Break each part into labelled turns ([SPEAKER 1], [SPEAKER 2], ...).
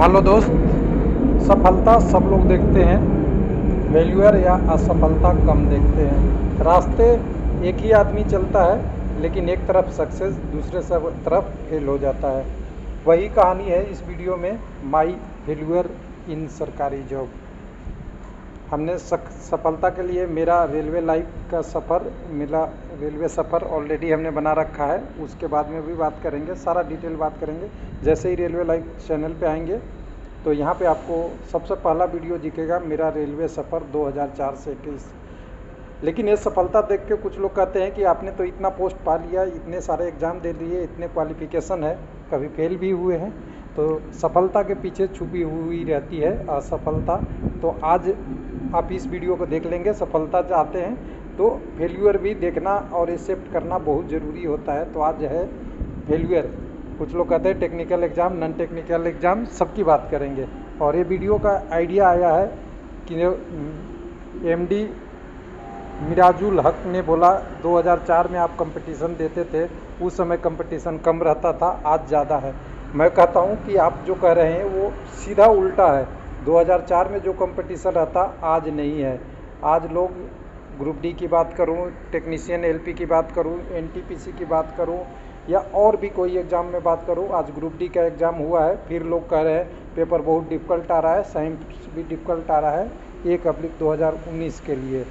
[SPEAKER 1] Hello दोस्त। सफलता सब लोग देखते हैं, फेल्यूर या असफलता कम देखते हैं। रास्ते एक ही आदमी चलता है, लेकिन एक तरफ सक्सेस दूसरे सब तरफ फेल हो जाता है। वही कहानी है इस वीडियो में, माई फेल्यूर इन सरकारी जॉब। हमने सफलता के लिए मेरा रेलवे लाइफ का सफ़र, मेरा रेलवे सफ़र ऑलरेडी हमने बना रखा है, उसके बाद में भी बात करेंगे, सारा डिटेल बात करेंगे। जैसे ही रेलवे लाइफ चैनल पे आएंगे तो यहाँ पे आपको सबसे पहला वीडियो दिखेगा मेरा रेलवे सफ़र 2004 से 21। लेकिन ये सफलता देख के कुछ लोग कहते हैं कि आपने तो इतना पोस्ट पा लिया, इतने सारे एग्ज़ाम दे लिए, इतने क्वालिफ़िकेशन है, कभी फेल भी हुए हैं। तो सफलता के पीछे छुपी हुई रहती है असफलता। तो आज आप इस वीडियो को देख लेंगे। सफलता चाहते हैं तो फेल्यूर भी देखना और एक्सेप्ट करना बहुत ज़रूरी होता है। तो आज है फेल्यूर। कुछ लोग कहते हैं technical exam, non technical exam, सबकी बात करेंगे। और ये वीडियो का आइडिया आया है कि एमडी मिराजुल हक ने बोला 2004 में आप कंपटीशन देते थे, उस समय कंपटीशन कम रहता था, आज ज़्यादा है। मैं कहता हूँ कि आप जो कह रहे हैं वो सीधा उल्टा है। 2004 में जो कंपटीशन रहता आज नहीं है। आज लोग ग्रुप डी की बात करूँ, टेक्नीशियन एलपी की बात करूँ, एनटीपीसी की बात करूँ या और भी कोई एग्ज़ाम में बात करूँ, आज ग्रुप डी का एग्ज़ाम हुआ है, फिर लोग कह रहे हैं पेपर बहुत डिफ़िकल्ट आ रहा है, साइंस भी डिफ़िकल्ट आ रहा है 1/2019 के लिए।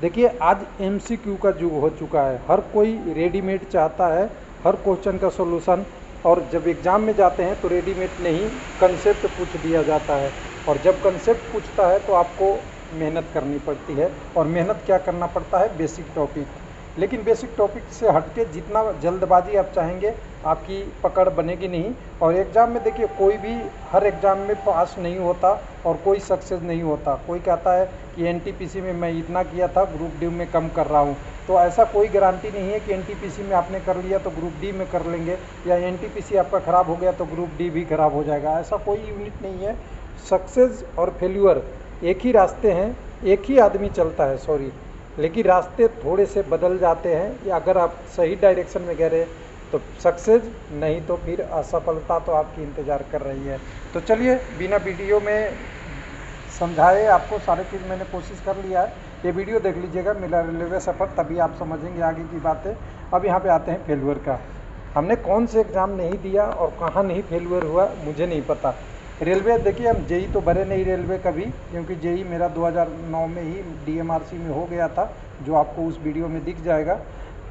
[SPEAKER 1] देखिए आज एमसीक्यू का युग हो चुका है, हर कोई रेडीमेड चाहता है, हर क्वेश्चन का सॉल्यूशन। और जब एग्ज़ाम में जाते हैं तो रेडीमेड नहीं, कंसेप्ट पूछ दिया जाता है। और जब कंसेप्ट पूछता है तो आपको मेहनत करनी पड़ती है। और मेहनत क्या करना पड़ता है? Basic topic. लेकिन बेसिक टॉपिक से हटके जितना जल्दबाजी आप चाहेंगे आपकी पकड़ बनेगी नहीं। और एग्ज़ाम में देखिए कोई भी हर एग्ज़ाम में पास नहीं होता और कोई सक्सेस नहीं होता। कोई कहता है कि एनटीपीसी में मैं इतना किया था, ग्रुप डी में कम कर रहा हूँ। तो ऐसा कोई गारंटी नहीं है कि एनटीपीसी में आपने कर लिया तो ग्रुप डी में कर लेंगे, या एनटीपीसी आपका ख़राब हो गया तो ग्रुप डी भी ख़राब हो जाएगा। ऐसा कोई यूनिट नहीं है। सक्सेस और फेल्यूर एक ही रास्ते हैं, एक ही आदमी चलता है, लेकिन रास्ते थोड़े से बदल जाते हैं। या अगर आप सही डायरेक्शन में गए रहे तो सक्सेस, नहीं तो फिर असफलता तो आपकी इंतज़ार कर रही है। तो चलिए बिना वीडियो में समझाए आपको सारे चीज़ मैंने कोशिश कर लिया है। ये वीडियो देख लीजिएगा मेरा रेलवे सफ़र, तभी आप समझेंगे आगे की बातें। अब यहाँ पे आते हैं फेल्यूर का। हमने कौन से एग्ज़ाम नहीं दिया और कहाँ नहीं फेल्यूर हुआ मुझे नहीं पता। रेलवे देखिए, हम जेई तो भरे नहीं रेलवे कभी, क्योंकि जेई मेरा 2009 में ही डीएमआरसी में हो गया था, जो आपको उस वीडियो में दिख जाएगा।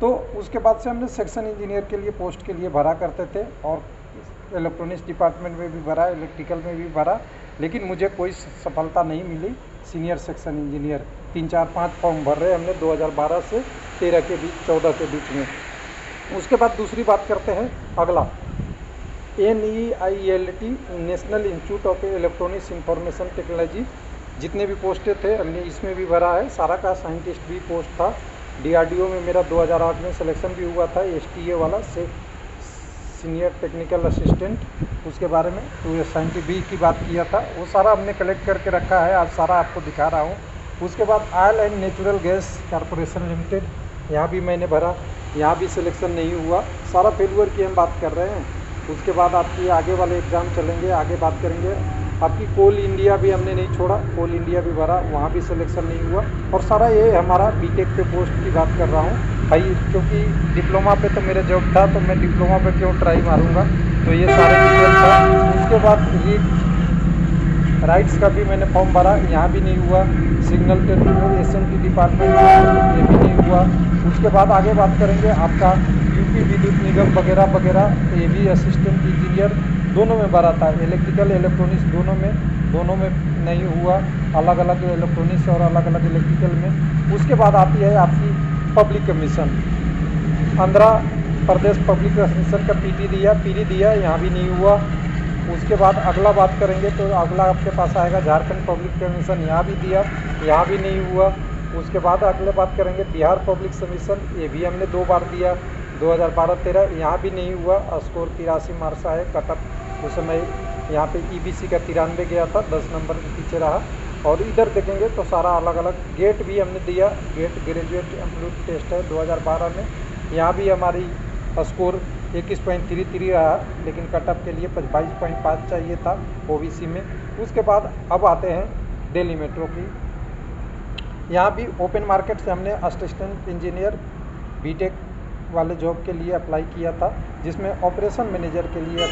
[SPEAKER 1] तो उसके बाद से हमने सेक्शन इंजीनियर के लिए पोस्ट के लिए भरा करते थे, और इलेक्ट्रॉनिक्स डिपार्टमेंट में भी भरा, इलेक्ट्रिकल में भी भरा, लेकिन मुझे कोई सफलता नहीं मिली। सीनियर सेक्शन इंजीनियर 3-4-5 फॉर्म भर रहे हमने 2012 से 13 के बीच, 14 के बीच में। उसके बाद दूसरी बात करते हैं, अगला NEILT, national institute of electronics information technology. जितने भी पोस्टें थे हमने इसमें भी भरा है, सारा का साइंटिस्ट भी पोस्ट था। DRDO में मेरा 2008 में सिलेक्शन भी हुआ था, STA वाला से सीनियर टेक्निकल असिस्टेंट, उसके बारे में तो साइंटिफिक की बात किया था, वो सारा हमने कलेक्ट करके रखा है, आज सारा आपको दिखा रहा हूँ। उसके बाद oil and natural gas corporation limited, यहाँ भी मैंने भरा, यहाँ भी सिलेक्शन नहीं हुआ। सारा फेल्यूर की हम बात कर रहे हैं। उसके बाद आपकी आगे वाले एग्ज़ाम चलेंगे, आगे बात करेंगे। आपकी कोल इंडिया भी हमने नहीं छोड़ा, कोल इंडिया भी भरा, वहाँ भी सिलेक्शन नहीं हुआ। और सारा ये हमारा बीटेक पे पोस्ट की बात कर रहा हूँ भाई, क्योंकि डिप्लोमा पे तो मेरा जॉब था, तो मैं डिप्लोमा पे क्यों ट्राई मारूँगा। तो ये सारे डिटेल था। उसके बाद ये राइट्स का भी मैंने फॉर्म भरा, यहाँ भी नहीं हुआ। सिग्नल टेक्निकल SMT डिपार्टमेंट, ये भी नहीं हुआ। उसके बाद आगे बात करेंगे आपका यूपी विद्युत निगम वगैरह वगैरह, ये भी असिस्टेंट इंजीनियर दोनों में भरा था, इलेक्ट्रिकल इलेक्ट्रॉनिक्स दोनों में नहीं हुआ, अलग अलग इलेक्ट्रॉनिक्स और अलग अलग इलेक्ट्रिकल में। उसके बाद आती है आपकी public commission, Andhra Pradesh public commission का पीडी दिया, यहाँ भी नहीं हुआ। उसके बाद अगला बात करेंगे तो अगला आपके पास आएगा झारखंड पब्लिक कमीशन, यहाँ भी दिया, यहाँ भी नहीं हुआ। उसके बाद अगले बात करेंगे बिहार पब्लिक कमीशन, ये भी हमने 2 बार दिया, 2012-13, यहाँ भी नहीं हुआ। स्कोर 83 मार्क्स आए, कटअप उस समय यहाँ पे EBC का 93 गया था, 10 नंबर के पीछे रहा। और इधर देखेंगे तो सारा अलग अलग। गेट भी हमने दिया, गेट ग्रेजुएट एप्टीट्यूड टेस्ट है 2012 में, यहाँ भी हमारी स्कोर 21.33 रहा, लेकिन कटअप के लिए 22.5 चाहिए था ओबीसी में। उसके बाद अब आते हैं दिल्ली मेट्रो की। यहाँ भी ओपन मार्केट से हमने असिस्टेंट इंजीनियर बीटेक वाले जॉब के लिए अप्लाई किया था, जिसमें ऑपरेशन मैनेजर के लिए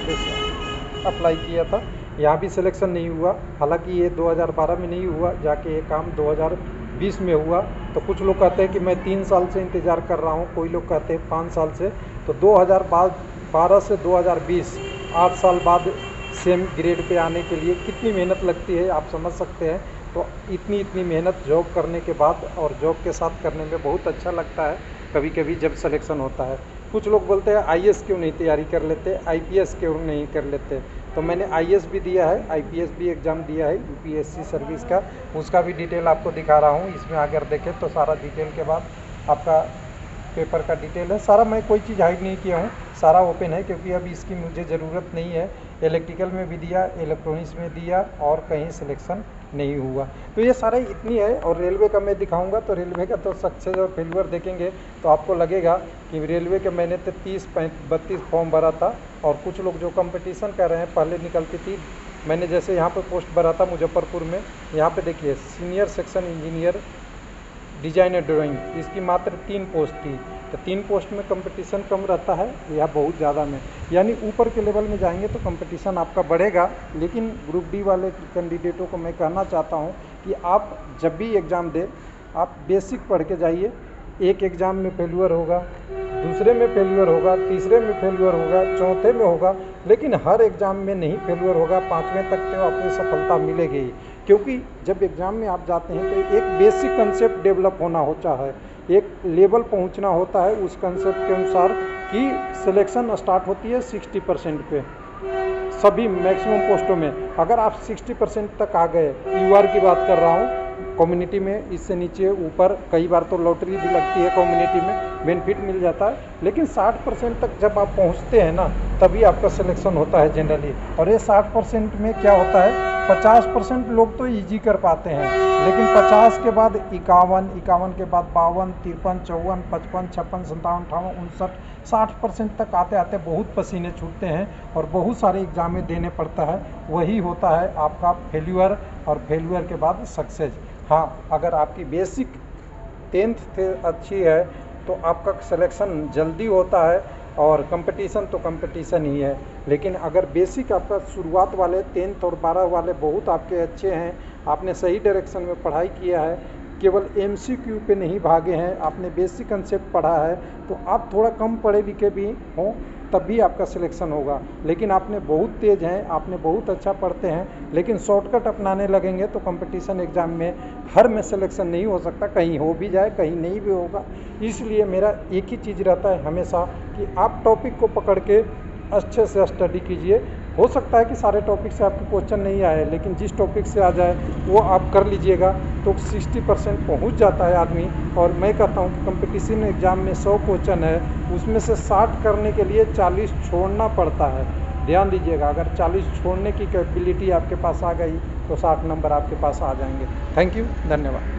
[SPEAKER 1] अप्लाई किया था। यहाँ भी सिलेक्शन नहीं हुआ, हालांकि ये 2012 में नहीं हुआ, जाके ये काम 2020 में हुआ। तो कुछ लोग कहते हैं कि मैं 3 साल से इंतज़ार कर रहा हूँ, कोई लोग कहते हैं 5 साल से। तो 2012 से 2020 8 साल बाद सेम ग्रेड पे आने के लिए कितनी मेहनत लगती है आप समझ सकते हैं। तो इतनी मेहनत जॉब करने के बाद और जॉब के साथ करने में बहुत अच्छा लगता है कभी कभी जब सिलेक्शन होता है। कुछ लोग बोलते हैं आईएएस क्यों नहीं तैयारी कर लेते, आईपीएस क्यों नहीं कर लेते। तो मैंने आईएएस भी दिया है, आईपीएस भी एग्ज़ाम दिया है यूपीएससी सर्विस का, उसका भी डिटेल आपको दिखा रहा हूँ। इसमें अगर देखें तो सारा डिटेल के बाद आपका पेपर का डिटेल है सारा। मैं कोई चीज़ हाइड नहीं किया हूँ, सारा ओपन है, क्योंकि अभी इसकी मुझे ज़रूरत नहीं है। इलेक्ट्रिकल में भी दिया, इलेक्ट्रॉनिक्स में दिया और कहीं सिलेक्शन नहीं हुआ। तो ये सारा इतनी है। और रेलवे का मैं दिखाऊंगा तो रेलवे का तो सक्सेस और फेल्यूर देखेंगे तो आपको लगेगा कि रेलवे के मैंने तो 30-32 फॉर्म भरा था। और कुछ लोग जो कंपटीशन कर रहे हैं पहले निकलती थी, मैंने जैसे यहाँ पर पोस्ट भरा था मुजफ्फरपुर में, यहाँ पे देखिए senior section engineer designer drawing, इसकी मात्र 3 पोस्ट थी। तो 3 पोस्ट में कंपटीशन कम रहता है या बहुत ज़्यादा में, यानी ऊपर के लेवल में जाएंगे तो कंपटीशन आपका बढ़ेगा। लेकिन ग्रुप डी वाले कैंडिडेटों को मैं कहना चाहता हूं कि आप जब भी एग्ज़ाम दें आप बेसिक पढ़ के जाइए। एक एग्ज़ाम में फेल्यूर होगा, दूसरे में फेल्यूर होगा, तीसरे में फेल्यूर होगा, चौथे में होगा, लेकिन हर एग्ज़ाम में नहीं फेल्यूर होगा। 5वें तक तो आपको सफलता मिलेगी ही, क्योंकि जब एग्ज़ाम में आप जाते हैं तो एक बेसिक कंसेप्ट डेवलप होना होता है, एक लेवल पहुंचना होता है उस कंसेप्ट के अनुसार कि सिलेक्शन स्टार्ट होती है 60% पे सभी मैक्सिमम पोस्टों में। अगर आप 60% तक आ गए, यूआर की बात कर रहा हूँ, कम्युनिटी में इससे नीचे ऊपर कई बार तो लॉटरी भी लगती है, कम्युनिटी में बेनिफिट मिल जाता है, लेकिन 60% तक जब आप पहुंचते हैं ना तभी आपका सिलेक्शन होता है जनरली। और ये 60% में क्या होता है, 50% लोग तो ईजी कर पाते हैं, लेकिन 50 के बाद 51 के बाद 52, 53, 54, 55, 56, 57, 58, 59, 60% तक आते आते बहुत पसीने छूटते हैं और बहुत सारे एग्जामें देने पड़ता है। वही होता है आपका फेल्यूर, और फेल्यूर के बाद सक्सेस। हाँ, अगर आपकी बेसिक 10th से अच्छी है तो आपका सिलेक्शन जल्दी होता है, और कंपटीशन तो कंपटीशन ही है। लेकिन अगर बेसिक आपका शुरुआत वाले 10th और 12 वाले बहुत आपके अच्छे हैं, आपने सही डायरेक्शन में पढ़ाई किया है, केवल एमसीक्यू पे नहीं भागे हैं, आपने बेसिक कंसेप्ट पढ़ा है, तो आप थोड़ा कम पढ़े लिखे भी हों तब भी आपका सिलेक्शन होगा। लेकिन आपने बहुत तेज़ हैं, आपने बहुत अच्छा पढ़ते हैं, लेकिन शॉर्टकट अपनाने लगेंगे तो कंपटीशन एग्ज़ाम में हर में सिलेक्शन नहीं हो सकता, कहीं हो भी जाए कहीं नहीं भी होगा। इसलिए मेरा एक ही चीज़ रहता है हमेशा कि आप टॉपिक को पकड़ के अच्छे से स्टडी कीजिए। हो सकता है कि सारे टॉपिक से आपके क्वेश्चन नहीं आए, लेकिन जिस टॉपिक से आ जाए वो आप कर लीजिएगा तो 60% पहुंच जाता है आदमी। और मैं कहता हूं कि कंपटीशन एग्ज़ाम में 100 क्वेश्चन है, उसमें से 60 करने के लिए 40 छोड़ना पड़ता है। ध्यान दीजिएगा, अगर 40 छोड़ने की कैपेबिलिटी आपके पास आ गई तो 60 नंबर आपके पास आ जाएंगे। थैंक यू, धन्यवाद।